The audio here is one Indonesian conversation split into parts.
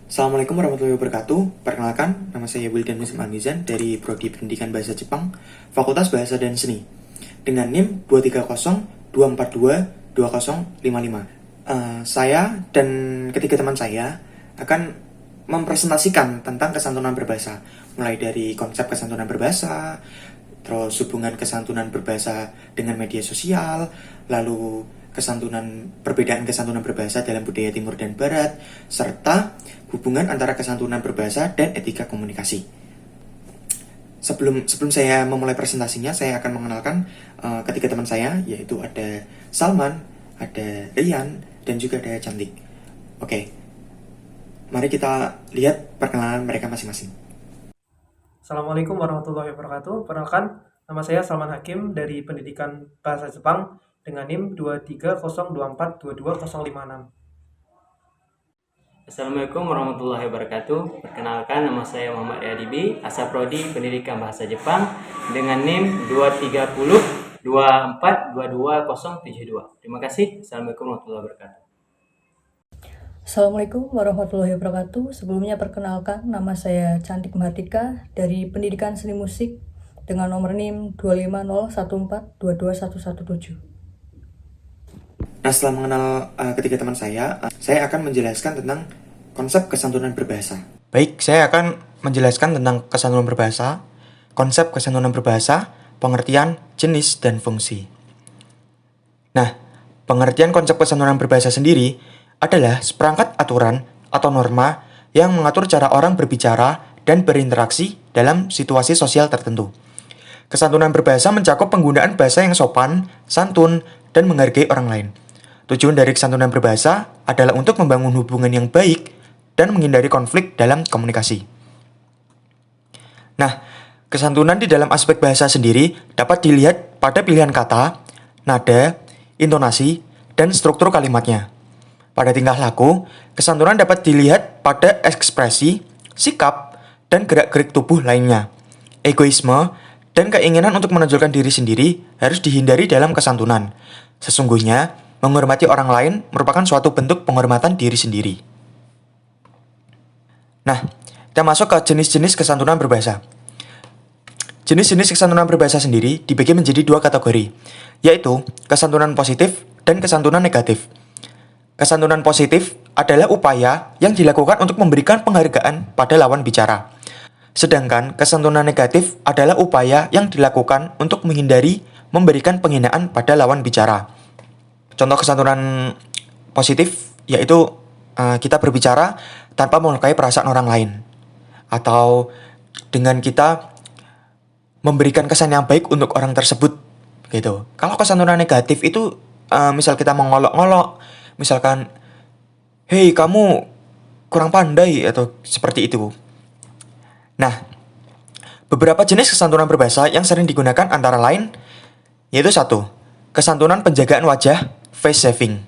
Assalamualaikum warahmatullahi wabarakatuh. Perkenalkan, nama saya Wildan Muslim Anizan dari Prodi Pendidikan Bahasa Jepang, Fakultas Bahasa dan Seni, dengan NIM 230-242-2055. Saya dan ketiga teman saya akan mempresentasikan tentang kesantunan berbahasa, mulai dari konsep kesantunan berbahasa, terus hubungan kesantunan berbahasa dengan media sosial, lalu perbedaan kesantunan berbahasa dalam budaya timur dan barat, serta hubungan antara kesantunan berbahasa dan etika komunikasi. Sebelum saya memulai presentasinya, saya akan mengenalkan ketiga teman saya, yaitu ada Salman, ada Rian, dan juga ada Cantik. Oke, mari kita lihat perkenalan mereka masing-masing. Assalamualaikum warahmatullahi wabarakatuh. Perkenalkan, nama saya Salman Hakim dari Pendidikan Bahasa Jepang dengan NIM 23024220056. Assalamualaikum warahmatullahi wabarakatuh. Perkenalkan, nama saya Muhammad Yadibi, asal Prodi Pendidikan Bahasa Jepang dengan NIM 23024220072. Terima kasih. Assalamualaikum warahmatullahi wabarakatuh. Assalamualaikum warahmatullahi wabarakatuh. Sebelumnya perkenalkan, nama saya Cantik Mahardika dari Pendidikan Seni Musik dengan nomor NIM 25014221117. Nah, setelah mengenal ketiga teman saya akan menjelaskan tentang konsep kesantunan berbahasa. Baik, saya akan menjelaskan tentang kesantunan berbahasa, konsep kesantunan berbahasa, pengertian, jenis, dan fungsi. Nah, pengertian konsep kesantunan berbahasa sendiri adalah seperangkat aturan atau norma yang mengatur cara orang berbicara dan berinteraksi dalam situasi sosial tertentu. Kesantunan berbahasa mencakup penggunaan bahasa yang sopan, santun, dan menghargai orang lain. Tujuan dari kesantunan berbahasa adalah untuk membangun hubungan yang baik dan menghindari konflik dalam komunikasi. Nah, kesantunan di dalam aspek bahasa sendiri dapat dilihat pada pilihan kata, nada, intonasi, dan struktur kalimatnya. Pada tingkah laku, kesantunan dapat dilihat pada ekspresi, sikap, dan gerak-gerik tubuh lainnya. Egoisme dan keinginan untuk menonjolkan diri sendiri harus dihindari dalam kesantunan. Sesungguhnya, menghormati orang lain merupakan suatu bentuk penghormatan diri sendiri. Nah, kita masuk ke jenis-jenis kesantunan berbahasa. Jenis-jenis kesantunan berbahasa sendiri dibagi menjadi dua kategori, yaitu kesantunan positif dan kesantunan negatif. Kesantunan positif adalah upaya yang dilakukan untuk memberikan penghargaan pada lawan bicara. Sedangkan kesantunan negatif adalah upaya yang dilakukan untuk menghindari memberikan penghinaan pada lawan bicara. Contoh kesantunan positif yaitu kita berbicara tanpa melukai perasaan orang lain, atau dengan kita memberikan kesan yang baik untuk orang tersebut gitu. Kalau kesantunan negatif itu misal kita mengolok-ngolok, misalkan, "Hei, kamu kurang pandai," atau seperti itu. Nah, beberapa jenis kesantunan berbahasa yang sering digunakan antara lain yaitu 1. Kesantunan penjagaan wajah, face saving.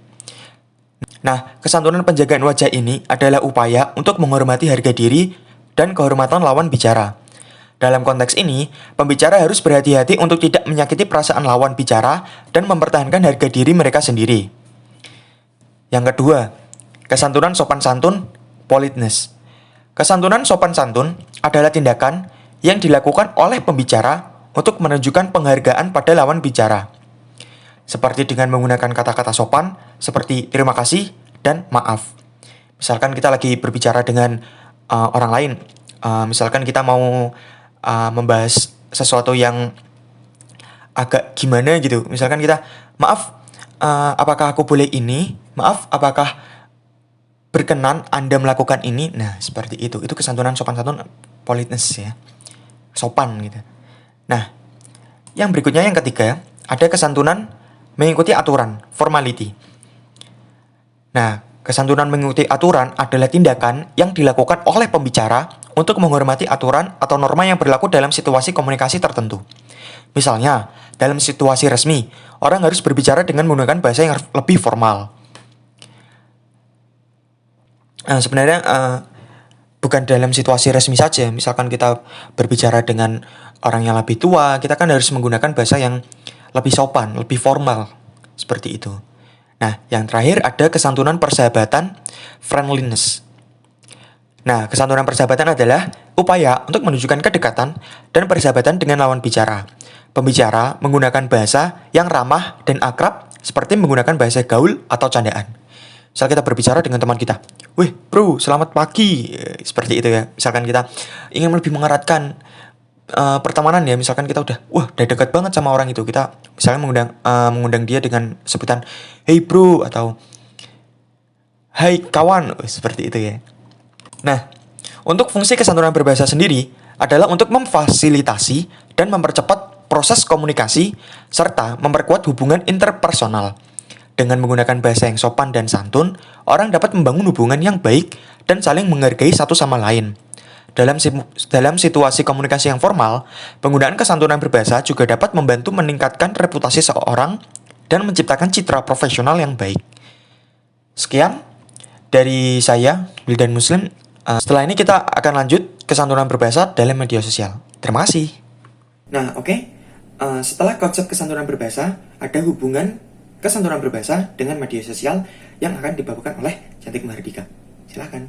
Nah, kesantunan penjagaan wajah ini adalah upaya untuk menghormati harga diri dan kehormatan lawan bicara. Dalam konteks ini, pembicara harus berhati-hati untuk tidak menyakiti perasaan lawan bicara dan mempertahankan harga diri mereka sendiri. Yang kedua, kesantunan sopan santun, politeness. Kesantunan sopan santun adalah tindakan yang dilakukan oleh pembicara untuk menunjukkan penghargaan pada lawan bicara. Seperti dengan menggunakan kata-kata sopan seperti terima kasih dan maaf. Misalkan kita lagi berbicara dengan orang lain, misalkan kita mau membahas sesuatu yang agak gimana gitu. Misalkan kita, "Maaf, apakah aku boleh ini? Maaf, apakah berkenan Anda melakukan ini?" Nah, seperti itu. Itu kesantunan sopan santun, politeness ya. Sopan gitu. Nah, yang berikutnya yang ketiga, ada kesantunan mengikuti aturan, formality. Nah, kesantunan mengikuti aturan adalah tindakan yang dilakukan oleh pembicara untuk menghormati aturan atau norma yang berlaku dalam situasi komunikasi tertentu. Misalnya, dalam situasi resmi, orang harus berbicara dengan menggunakan bahasa yang lebih formal. Sebenarnya bukan dalam situasi resmi saja. Misalkan kita berbicara dengan orang yang lebih tua, kita kan harus menggunakan bahasa yang lebih sopan, lebih formal. Seperti itu. Nah, yang terakhir ada kesantunan persahabatan, friendliness. Nah, kesantunan persahabatan adalah upaya untuk menunjukkan kedekatan dan persahabatan dengan lawan bicara. Pembicara menggunakan bahasa yang ramah dan akrab seperti menggunakan bahasa gaul atau candaan. Misal kita berbicara dengan teman kita, "Wih bro, selamat pagi." Seperti itu ya. Misalkan kita ingin lebih mengeratkan pertemanan ya. Misalkan kita udah dekat banget sama orang itu. Kita misalnya mengundang dia dengan sebutan, "Hey bro," atau "Hai kawan." Seperti itu ya. Nah, untuk fungsi kesantunan berbahasa sendiri adalah untuk memfasilitasi dan mempercepat proses komunikasi serta memperkuat hubungan interpersonal. Dengan menggunakan bahasa yang sopan dan santun, orang dapat membangun hubungan yang baik dan saling menghargai satu sama lain. Dalam situasi komunikasi yang formal, penggunaan kesantunan berbahasa juga dapat membantu meningkatkan reputasi seseorang dan menciptakan citra profesional yang baik. Sekian dari saya, Wildan Muslim. Setelah ini kita akan lanjut kesantunan berbahasa dalam media sosial. Terima kasih. Nah, oke. Setelah konsep kesantunan berbahasa, ada hubungan kesantunan berbahasa dengan media sosial yang akan dibawakan oleh Cantik Mahardika. Silakan.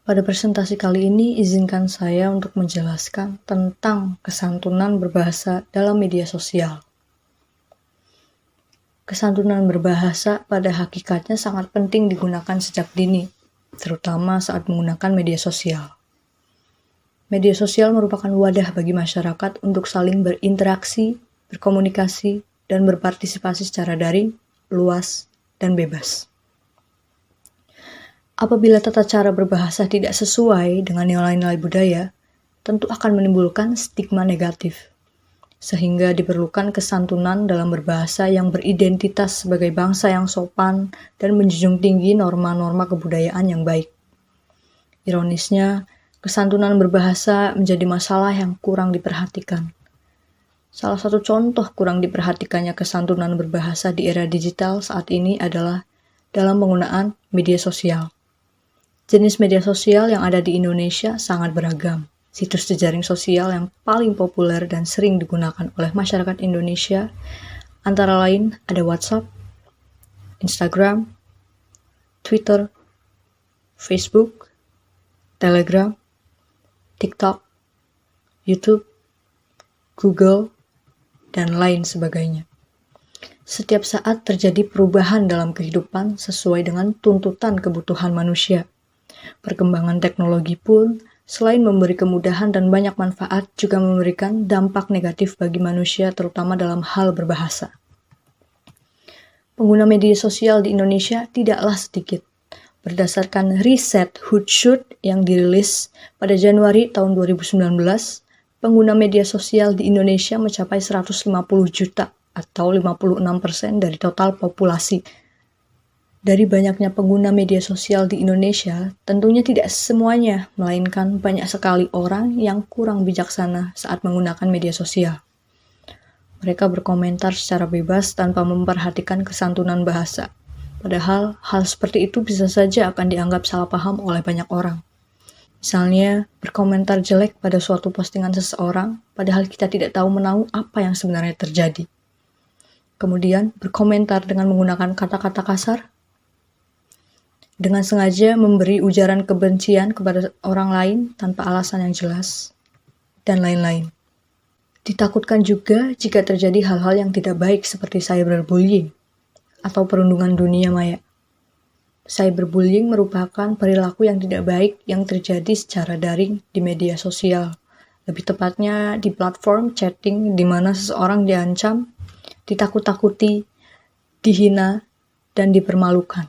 Pada presentasi kali ini, izinkan saya untuk menjelaskan tentang kesantunan berbahasa dalam media sosial. Kesantunan berbahasa pada hakikatnya sangat penting digunakan sejak dini, terutama saat menggunakan media sosial. Media sosial merupakan wadah bagi masyarakat untuk saling berinteraksi, berkomunikasi, dan berpartisipasi secara daring, luas, dan bebas. Apabila tata cara berbahasa tidak sesuai dengan nilai-nilai budaya, tentu akan menimbulkan stigma negatif, sehingga diperlukan kesantunan dalam berbahasa yang beridentitas sebagai bangsa yang sopan dan menjunjung tinggi norma-norma kebudayaan yang baik. Ironisnya, kesantunan berbahasa menjadi masalah yang kurang diperhatikan. Salah satu contoh kurang diperhatikannya kesantunan berbahasa di era digital saat ini adalah dalam penggunaan media sosial. Jenis media sosial yang ada di Indonesia sangat beragam. Situs jejaring sosial yang paling populer dan sering digunakan oleh masyarakat Indonesia antara lain ada WhatsApp, Instagram, Twitter, Facebook, Telegram, TikTok, YouTube, Google, dan lain sebagainya. Setiap saat terjadi perubahan dalam kehidupan sesuai dengan tuntutan kebutuhan manusia. Perkembangan teknologi pun selain memberi kemudahan dan banyak manfaat, juga memberikan dampak negatif bagi manusia, terutama dalam hal berbahasa. Pengguna media sosial di Indonesia tidaklah sedikit. Berdasarkan riset Hootsuite yang dirilis pada Januari tahun 2019, pengguna media sosial di Indonesia mencapai 150 juta atau 56% dari total populasi. Dari banyaknya pengguna media sosial di Indonesia, tentunya tidak semuanya, melainkan banyak sekali orang yang kurang bijaksana saat menggunakan media sosial. Mereka berkomentar secara bebas tanpa memperhatikan kesantunan bahasa. Padahal, hal seperti itu bisa saja akan dianggap salah paham oleh banyak orang. Misalnya, berkomentar jelek pada suatu postingan seseorang, padahal kita tidak tahu menahu apa yang sebenarnya terjadi. Kemudian, berkomentar dengan menggunakan kata-kata kasar, dengan sengaja memberi ujaran kebencian kepada orang lain tanpa alasan yang jelas, dan lain-lain. Ditakutkan juga jika terjadi hal-hal yang tidak baik seperti cyberbullying atau perundungan dunia maya. Cyberbullying merupakan perilaku yang tidak baik yang terjadi secara daring di media sosial. Lebih tepatnya di platform chatting di mana seseorang diancam, ditakut-takuti, dihina, dan dipermalukan.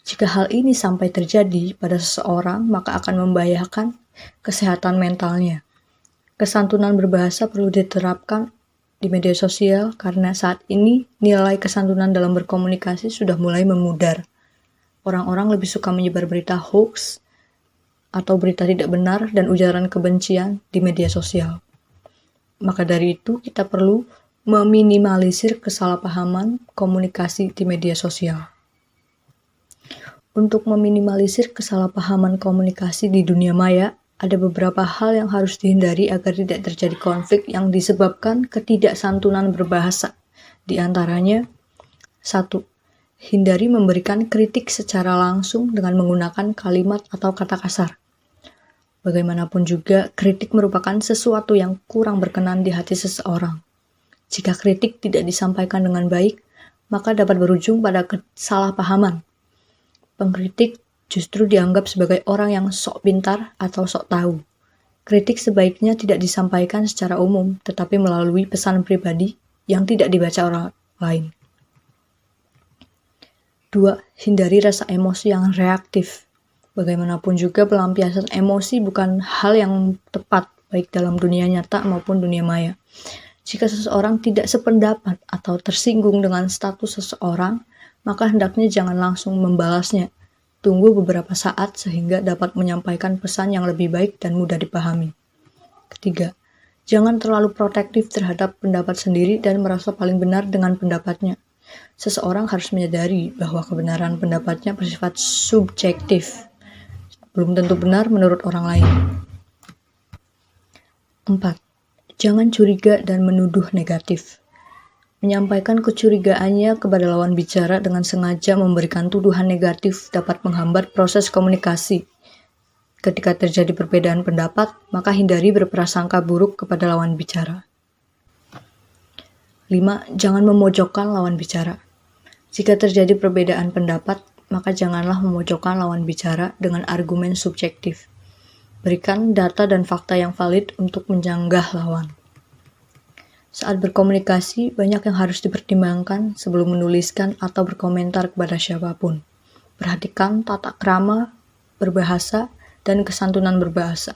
Jika hal ini sampai terjadi pada seseorang, maka akan membahayakan kesehatan mentalnya. Kesantunan berbahasa perlu diterapkan di media sosial karena saat ini nilai kesantunan dalam berkomunikasi sudah mulai memudar. Orang-orang lebih suka menyebar berita hoax atau berita tidak benar dan ujaran kebencian di media sosial. Maka dari itu kita perlu meminimalisir kesalahpahaman komunikasi di media sosial. Untuk meminimalisir kesalahpahaman komunikasi di dunia maya, ada beberapa hal yang harus dihindari agar tidak terjadi konflik yang disebabkan ketidaksantunan berbahasa. Di antaranya, 1. hindari memberikan kritik secara langsung dengan menggunakan kalimat atau kata kasar. Bagaimanapun juga, kritik merupakan sesuatu yang kurang berkenan di hati seseorang. Jika kritik tidak disampaikan dengan baik, maka dapat berujung pada kesalahpahaman. Pengkritik justru dianggap sebagai orang yang sok pintar atau sok tahu. Kritik sebaiknya tidak disampaikan secara umum, tetapi melalui pesan pribadi yang tidak dibaca orang lain. 2. Hindari rasa emosi yang reaktif. Bagaimanapun juga pelampiasan emosi bukan hal yang tepat baik dalam dunia nyata maupun dunia maya. Jika seseorang tidak sependapat atau tersinggung dengan status seseorang, maka hendaknya jangan langsung membalasnya. Tunggu beberapa saat sehingga dapat menyampaikan pesan yang lebih baik dan mudah dipahami. 3. Jangan terlalu protektif terhadap pendapat sendiri dan merasa paling benar dengan pendapatnya. Seseorang harus menyadari bahwa kebenaran pendapatnya bersifat subjektif, belum tentu benar menurut orang lain. 4. Jangan curiga dan menuduh negatif. Menyampaikan kecurigaannya kepada lawan bicara dengan sengaja memberikan tuduhan negatif dapat menghambat proses komunikasi. Ketika terjadi perbedaan pendapat, maka hindari berprasangka buruk kepada lawan bicara. 5. Jangan memojokkan lawan bicara. Jika terjadi perbedaan pendapat, maka janganlah memojokkan lawan bicara dengan argumen subjektif. Berikan data dan fakta yang valid untuk menjanggah lawan. Saat berkomunikasi, banyak yang harus dipertimbangkan sebelum menuliskan atau berkomentar kepada siapapun. Perhatikan tata krama, berbahasa, dan kesantunan berbahasa.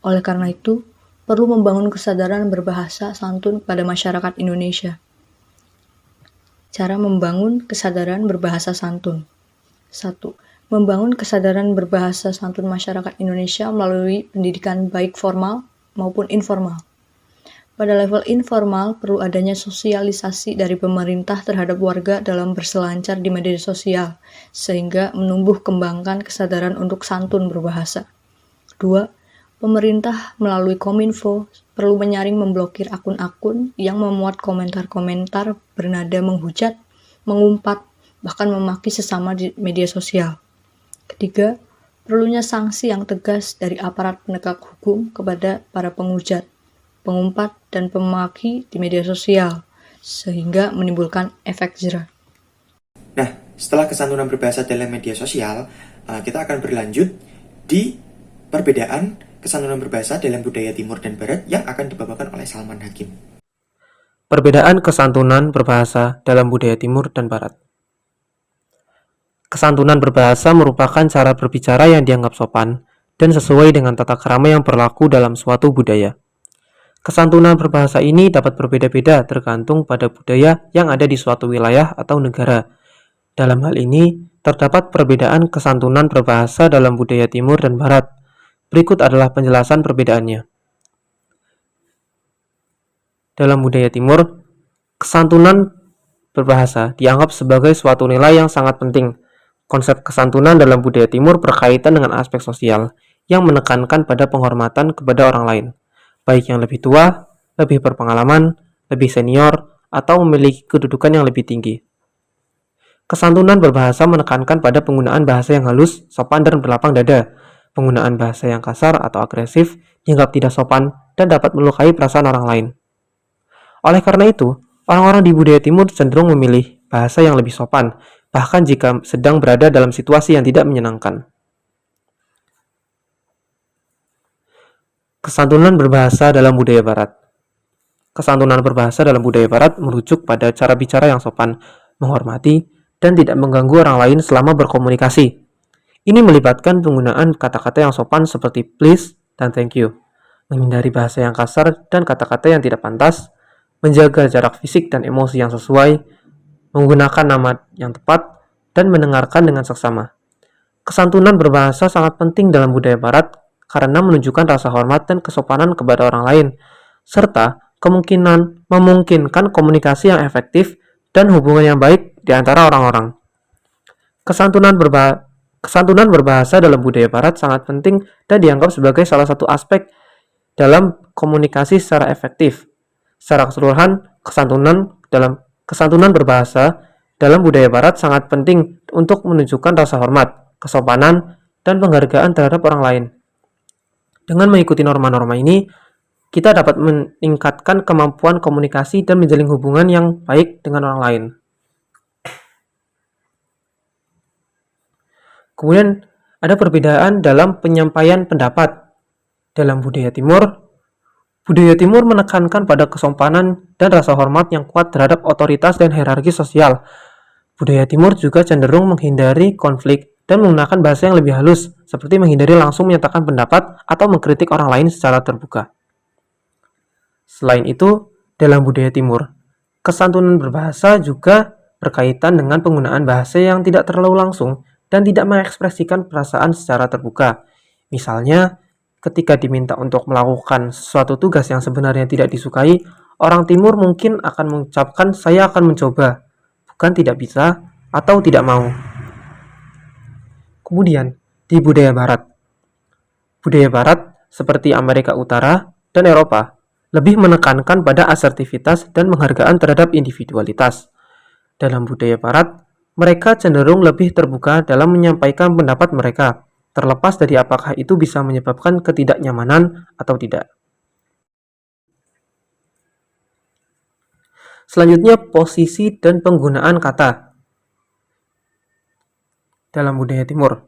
Oleh karena itu, perlu membangun kesadaran berbahasa santun pada masyarakat Indonesia. Cara membangun kesadaran berbahasa santun. 1. Membangun kesadaran berbahasa santun masyarakat Indonesia melalui pendidikan baik formal maupun informal. Pada level informal, perlu adanya sosialisasi dari pemerintah terhadap warga dalam berselancar di media sosial, sehingga menumbuh kembangkan kesadaran untuk santun berbahasa. 2. Pemerintah melalui Kominfo perlu menyaring memblokir akun-akun yang memuat komentar-komentar bernada menghujat, mengumpat, bahkan memaki sesama di media sosial. 3. Perlunya sanksi yang tegas dari aparat penegak hukum kepada para penghujat, pengumpat, dan pemaki di media sosial, sehingga menimbulkan efek jerah. Nah, setelah kesantunan berbahasa dalam media sosial, kita akan berlanjut di perbedaan kesantunan berbahasa dalam budaya Timur dan Barat yang akan dibawakan oleh Salman Hakim. Perbedaan kesantunan berbahasa dalam budaya Timur dan Barat. Kesantunan berbahasa merupakan cara berbicara yang dianggap sopan dan sesuai dengan tata krama yang berlaku dalam suatu budaya. Kesantunan berbahasa ini dapat berbeda-beda tergantung pada budaya yang ada di suatu wilayah atau negara. Dalam hal ini, terdapat perbedaan kesantunan berbahasa dalam budaya Timur dan Barat. Berikut adalah penjelasan perbedaannya. Dalam budaya Timur, kesantunan berbahasa dianggap sebagai suatu nilai yang sangat penting. Konsep kesantunan dalam budaya Timur berkaitan dengan aspek sosial yang menekankan pada penghormatan kepada orang lain, baik yang lebih tua, lebih berpengalaman, lebih senior, atau memiliki kedudukan yang lebih tinggi. Kesantunan berbahasa menekankan pada penggunaan bahasa yang halus, sopan, dan berlapang dada. Penggunaan bahasa yang kasar atau agresif dianggap tidak sopan dan dapat melukai perasaan orang lain. Oleh karena itu, orang-orang di budaya Timur cenderung memilih bahasa yang lebih sopan, bahkan jika sedang berada dalam situasi yang tidak menyenangkan. Kesantunan berbahasa dalam budaya Barat. Kesantunan berbahasa dalam budaya Barat merujuk pada cara bicara yang sopan, menghormati, dan tidak mengganggu orang lain selama berkomunikasi. Ini melibatkan penggunaan kata-kata yang sopan seperti please dan thank you, menghindari bahasa yang kasar dan kata-kata yang tidak pantas, menjaga jarak fisik dan emosi yang sesuai, menggunakan nama yang tepat, dan mendengarkan dengan seksama. Kesantunan berbahasa sangat penting dalam budaya Barat karena menunjukkan rasa hormat dan kesopanan kepada orang lain, serta memungkinkan komunikasi yang efektif dan hubungan yang baik di antara orang-orang. Kesantunan berbahasa dalam budaya Barat sangat penting dan dianggap sebagai salah satu aspek dalam komunikasi secara efektif. Secara keseluruhan, kesantunan berbahasa dalam budaya barat sangat penting untuk menunjukkan rasa hormat, kesopanan, dan penghargaan terhadap orang lain. Dengan mengikuti norma-norma ini, kita dapat meningkatkan kemampuan komunikasi dan menjalin hubungan yang baik dengan orang lain. Kemudian ada perbedaan dalam penyampaian pendapat. Dalam budaya Timur menekankan pada kesopanan dan rasa hormat yang kuat terhadap otoritas dan hierarki sosial. Budaya Timur juga cenderung menghindari konflik dan menggunakan bahasa yang lebih halus, seperti menghindari langsung menyatakan pendapat atau mengkritik orang lain secara terbuka. Selain itu, dalam budaya Timur, kesantunan berbahasa juga berkaitan dengan penggunaan bahasa yang tidak terlalu langsung dan tidak mengekspresikan perasaan secara terbuka. Misalnya, ketika diminta untuk melakukan suatu tugas yang sebenarnya tidak disukai, orang Timur mungkin akan mengucapkan "saya akan mencoba", bukan "tidak bisa" atau "tidak mau". Kemudian, di budaya Barat seperti Amerika Utara dan Eropa lebih menekankan pada asertivitas dan penghargaan terhadap individualitas. Dalam budaya Barat, mereka cenderung lebih terbuka dalam menyampaikan pendapat mereka, terlepas dari apakah itu bisa menyebabkan ketidaknyamanan atau tidak. Selanjutnya, posisi dan penggunaan kata. Dalam budaya Timur,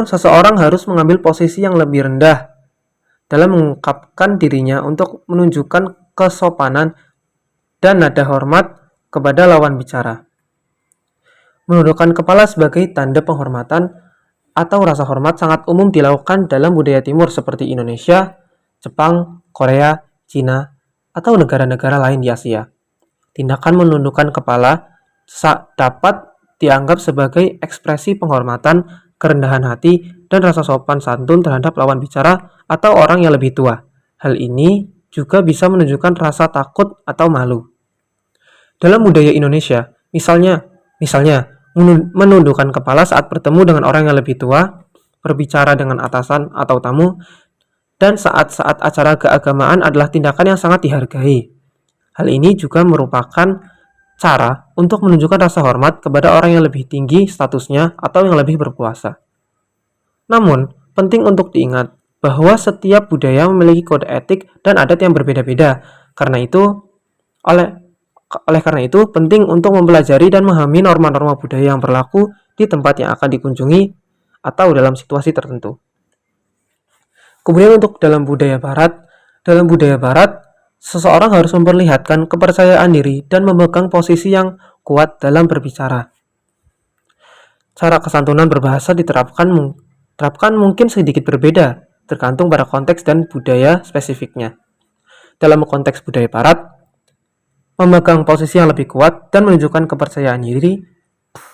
seseorang harus mengambil posisi yang lebih rendah dalam mengungkapkan dirinya untuk menunjukkan kesopanan dan nada hormat kepada lawan bicara. Menundukkan kepala sebagai tanda penghormatan atau rasa hormat sangat umum dilakukan dalam budaya Timur seperti Indonesia, Jepang, Korea, Cina, atau negara-negara lain di Asia. Tindakan menundukkan kepala dapat dianggap sebagai ekspresi penghormatan, kerendahan hati, dan rasa sopan santun terhadap lawan bicara atau orang yang lebih tua. Hal ini juga bisa menunjukkan rasa takut atau malu. Dalam budaya Indonesia, misalnya menundukkan kepala saat bertemu dengan orang yang lebih tua, berbicara dengan atasan atau tamu, dan saat-saat acara keagamaan adalah tindakan yang sangat dihargai. Hal ini juga merupakan cara untuk menunjukkan rasa hormat kepada orang yang lebih tinggi statusnya atau yang lebih berkuasa. Namun, penting untuk diingat bahwa setiap budaya memiliki kode etik dan adat yang berbeda-beda. Oleh karena itu, penting untuk mempelajari dan memahami norma-norma budaya yang berlaku di tempat yang akan dikunjungi atau dalam situasi tertentu. Kemudian untuk dalam budaya Barat, seseorang harus memperlihatkan kepercayaan diri dan memegang posisi yang kuat dalam berbicara. Cara kesantunan berbahasa diterapkan mungkin sedikit berbeda, tergantung pada konteks dan budaya spesifiknya. Dalam konteks budaya Barat, memegang posisi yang lebih kuat dan menunjukkan kepercayaan diri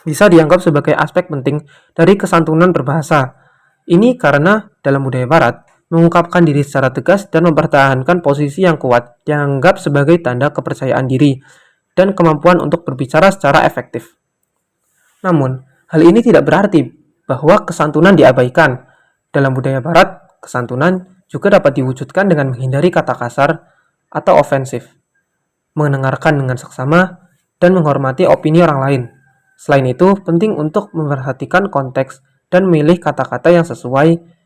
bisa dianggap sebagai aspek penting dari kesantunan berbahasa. Ini karena dalam budaya Barat, mengungkapkan diri secara tegas dan mempertahankan posisi yang kuat dianggap sebagai tanda kepercayaan diri dan kemampuan untuk berbicara secara efektif. Namun, hal ini tidak berarti bahwa kesantunan diabaikan. Dalam budaya Barat, kesantunan juga dapat diwujudkan dengan menghindari kata kasar atau ofensif, mendengarkan dengan seksama, dan menghormati opini orang lain. Selain itu, penting untuk memperhatikan konteks dan memilih kata-kata yang sesuai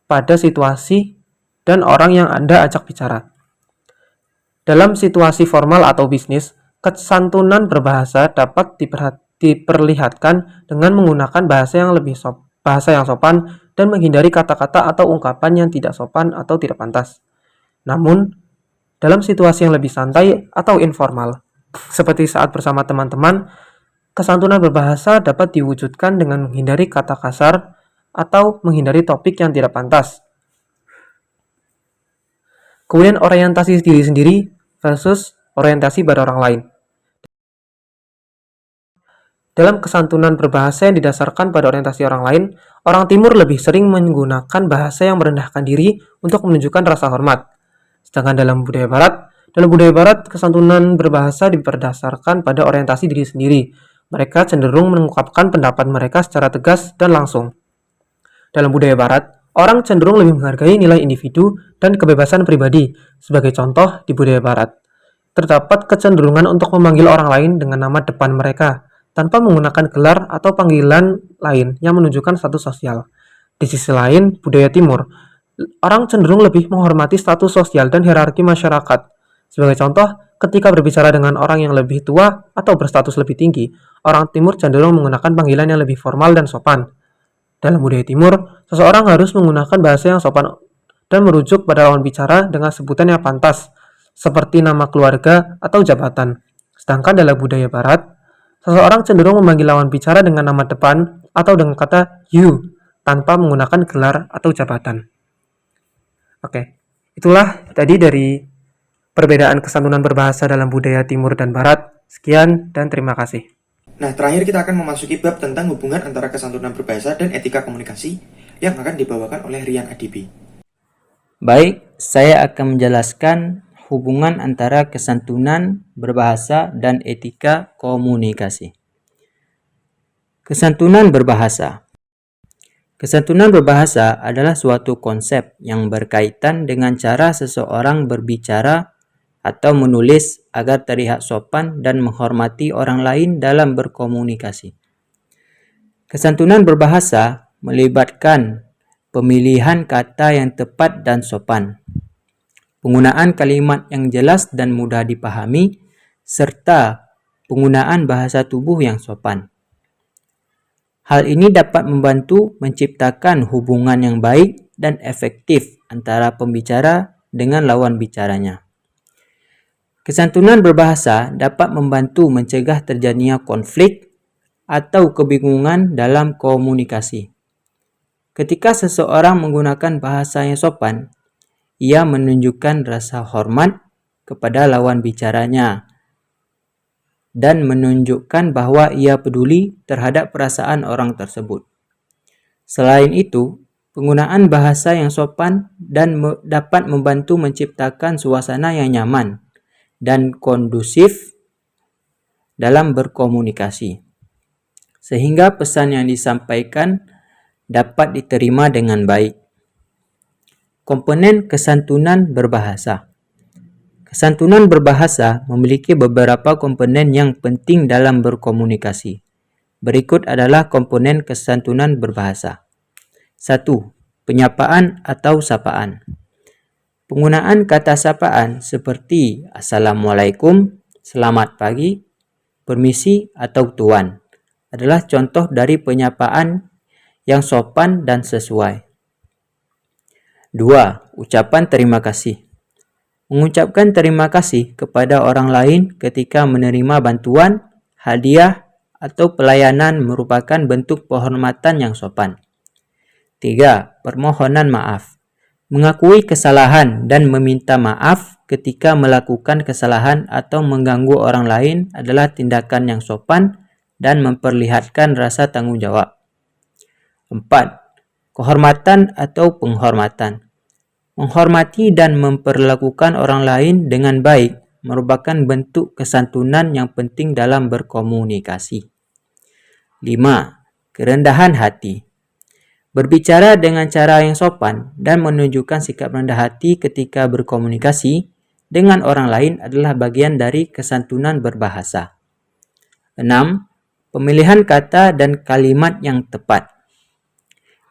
pada situasi dan orang yang Anda ajak bicara. Dalam situasi formal atau bisnis, kesantunan berbahasa dapat diperlihatkan dengan menggunakan bahasa yang sopan dan menghindari kata-kata atau ungkapan yang tidak sopan atau tidak pantas. Namun, dalam situasi yang lebih santai atau informal, seperti saat bersama teman-teman, kesantunan berbahasa dapat diwujudkan dengan menghindari kata kasar atau menghindari topik yang tidak pantas. Kemudian orientasi diri sendiri versus orientasi pada orang lain. Dalam kesantunan berbahasa yang didasarkan pada orientasi orang lain, orang Timur lebih sering menggunakan bahasa yang merendahkan diri untuk menunjukkan rasa hormat. Sedangkan dalam budaya Barat, kesantunan berbahasa berdasarkan pada orientasi diri sendiri. Mereka cenderung mengungkapkan pendapat mereka secara tegas dan langsung. Dalam budaya Barat, orang cenderung lebih menghargai nilai individu dan kebebasan pribadi. Sebagai contoh, di budaya Barat, terdapat kecenderungan untuk memanggil orang lain dengan nama depan mereka, tanpa menggunakan gelar atau panggilan lain yang menunjukkan status sosial. Di sisi lain, budaya Timur, orang cenderung lebih menghormati status sosial dan hierarki masyarakat. Sebagai contoh, ketika berbicara dengan orang yang lebih tua atau berstatus lebih tinggi, orang Timur cenderung menggunakan panggilan yang lebih formal dan sopan. Dalam budaya Timur, seseorang harus menggunakan bahasa yang sopan dan merujuk pada lawan bicara dengan sebutan yang pantas, seperti nama keluarga atau jabatan. Sedangkan dalam budaya Barat, seseorang cenderung memanggil lawan bicara dengan nama depan atau dengan kata you, tanpa menggunakan gelar atau jabatan. Oke, itulah tadi dari perbedaan kesantunan berbahasa dalam budaya Timur dan Barat. Sekian dan terima kasih. Nah, terakhir kita akan memasuki bab tentang hubungan antara kesantunan berbahasa dan etika komunikasi yang akan dibawakan oleh Rian Adibi. Baik, saya akan menjelaskan hubungan antara kesantunan berbahasa dan etika komunikasi. Kesantunan berbahasa. Kesantunan berbahasa adalah suatu konsep yang berkaitan dengan cara seseorang berbicara atau menulis agar terlihat sopan dan menghormati orang lain dalam berkomunikasi. Kesantunan berbahasa melibatkan pemilihan kata yang tepat dan sopan, penggunaan kalimat yang jelas dan mudah dipahami, serta penggunaan bahasa tubuh yang sopan. Hal ini dapat membantu menciptakan hubungan yang baik dan efektif antara pembicara dengan lawan bicaranya. Kesantunan berbahasa dapat membantu mencegah terjadinya konflik atau kebingungan dalam komunikasi. Ketika seseorang menggunakan bahasa yang sopan, ia menunjukkan rasa hormat kepada lawan bicaranya dan menunjukkan bahwa ia peduli terhadap perasaan orang tersebut. Selain itu, penggunaan bahasa yang sopan dapat membantu menciptakan suasana yang nyaman dan kondusif dalam berkomunikasi, sehingga pesan yang disampaikan dapat diterima dengan baik. Komponen kesantunan berbahasa. Kesantunan berbahasa memiliki beberapa komponen yang penting dalam berkomunikasi. Berikut adalah komponen kesantunan berbahasa. 1. Penyapaan atau sapaan. Penggunaan kata sapaan seperti Assalamualaikum, Selamat pagi, Permisi, atau Tuan adalah contoh dari penyapaan yang sopan dan sesuai. 2. Ucapan terima kasih. Mengucapkan terima kasih kepada orang lain ketika menerima bantuan, hadiah, atau pelayanan merupakan bentuk penghormatan yang sopan. 3. Permohonan maaf. Mengakui kesalahan dan meminta maaf ketika melakukan kesalahan atau mengganggu orang lain adalah tindakan yang sopan dan memperlihatkan rasa tanggung jawab. 4. Kehormatan atau penghormatan. Menghormati dan memperlakukan orang lain dengan baik merupakan bentuk kesantunan yang penting dalam berkomunikasi. 5. Kerendahan hati. Berbicara dengan cara yang sopan dan menunjukkan sikap rendah hati ketika berkomunikasi dengan orang lain adalah bagian dari kesantunan berbahasa. 6. Pemilihan kata dan kalimat yang tepat.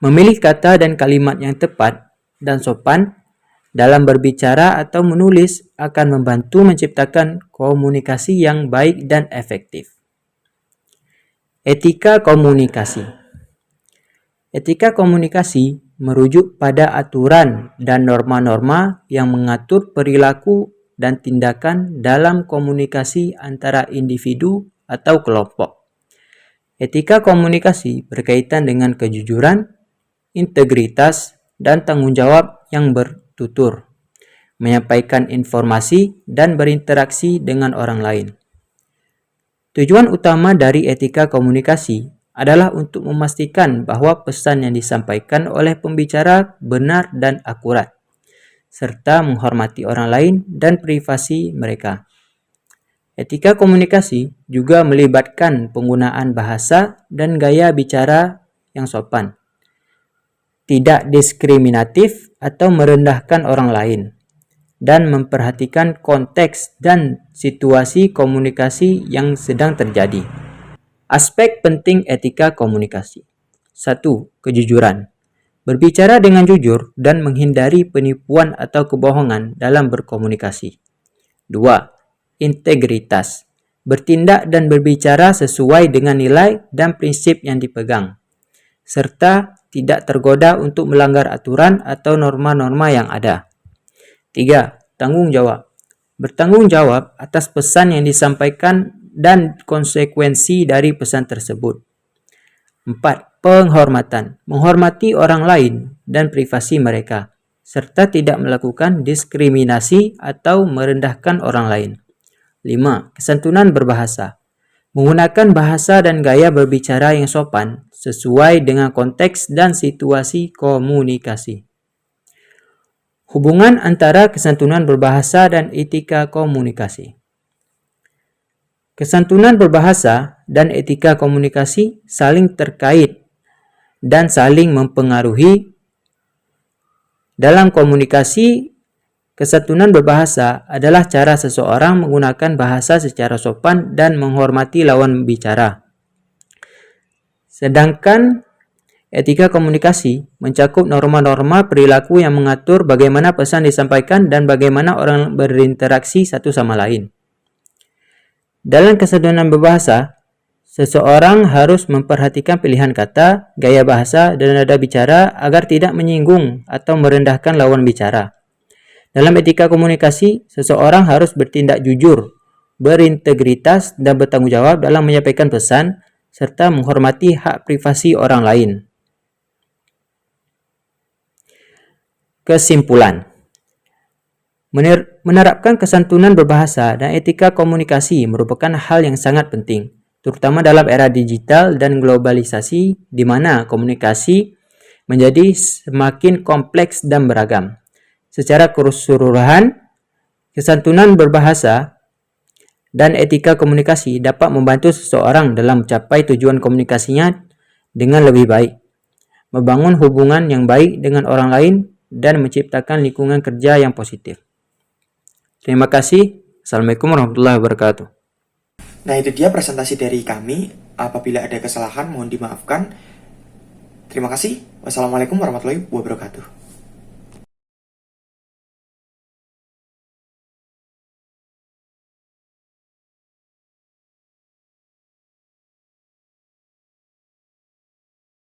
Memilih kata dan kalimat yang tepat dan sopan dalam berbicara atau menulis akan membantu menciptakan komunikasi yang baik dan efektif. Etika komunikasi. Etika komunikasi merujuk pada aturan dan norma-norma yang mengatur perilaku dan tindakan dalam komunikasi antara individu atau kelompok. Etika komunikasi berkaitan dengan kejujuran, integritas, dan tanggung jawab yang bertutur, menyampaikan informasi dan berinteraksi dengan orang lain. Tujuan utama dari etika komunikasi adalah untuk memastikan bahwa pesan yang disampaikan oleh pembicara benar dan akurat, serta menghormati orang lain dan privasi mereka. Etika komunikasi juga melibatkan penggunaan bahasa dan gaya bicara yang sopan, tidak diskriminatif atau merendahkan orang lain, dan memperhatikan konteks dan situasi komunikasi yang sedang terjadi. Aspek penting etika komunikasi. 1. Kejujuran. Berbicara dengan jujur dan menghindari penipuan atau kebohongan dalam berkomunikasi. 2. Integritas. Bertindak dan berbicara sesuai dengan nilai dan prinsip yang dipegang, serta tidak tergoda untuk melanggar aturan atau norma-norma yang ada. 3. Tanggung jawab. Bertanggung jawab atas pesan yang disampaikan dan konsekuensi dari pesan tersebut. 4. Penghormatan. Menghormati orang lain dan privasi mereka, serta tidak melakukan diskriminasi atau merendahkan orang lain. 5. Kesantunan berbahasa. Menggunakan bahasa dan gaya berbicara yang sopan sesuai dengan konteks dan situasi komunikasi. Hubungan antara kesantunan berbahasa dan etika komunikasi. Kesantunan berbahasa dan etika komunikasi saling terkait dan saling mempengaruhi. Dalam komunikasi, kesantunan berbahasa adalah cara seseorang menggunakan bahasa secara sopan dan menghormati lawan bicara. Sedangkan etika komunikasi mencakup norma-norma perilaku yang mengatur bagaimana pesan disampaikan dan bagaimana orang berinteraksi satu sama lain. Dalam kesantunan berbahasa, seseorang harus memperhatikan pilihan kata, gaya bahasa, dan nada bicara agar tidak menyinggung atau merendahkan lawan bicara. Dalam etika komunikasi, seseorang harus bertindak jujur, berintegritas, dan bertanggung jawab dalam menyampaikan pesan, serta menghormati hak privasi orang lain. Kesimpulan. Menerapkan kesantunan berbahasa dan etika komunikasi merupakan hal yang sangat penting, terutama dalam era digital dan globalisasi di mana komunikasi menjadi semakin kompleks dan beragam. Secara keseluruhan, kesantunan berbahasa dan etika komunikasi dapat membantu seseorang dalam mencapai tujuan komunikasinya dengan lebih baik, membangun hubungan yang baik dengan orang lain, dan menciptakan lingkungan kerja yang positif. Terima kasih. Assalamualaikum warahmatullahi wabarakatuh. Nah, itu dia presentasi dari kami. Apabila ada kesalahan mohon dimaafkan. Terima kasih. Wassalamualaikum warahmatullahi wabarakatuh.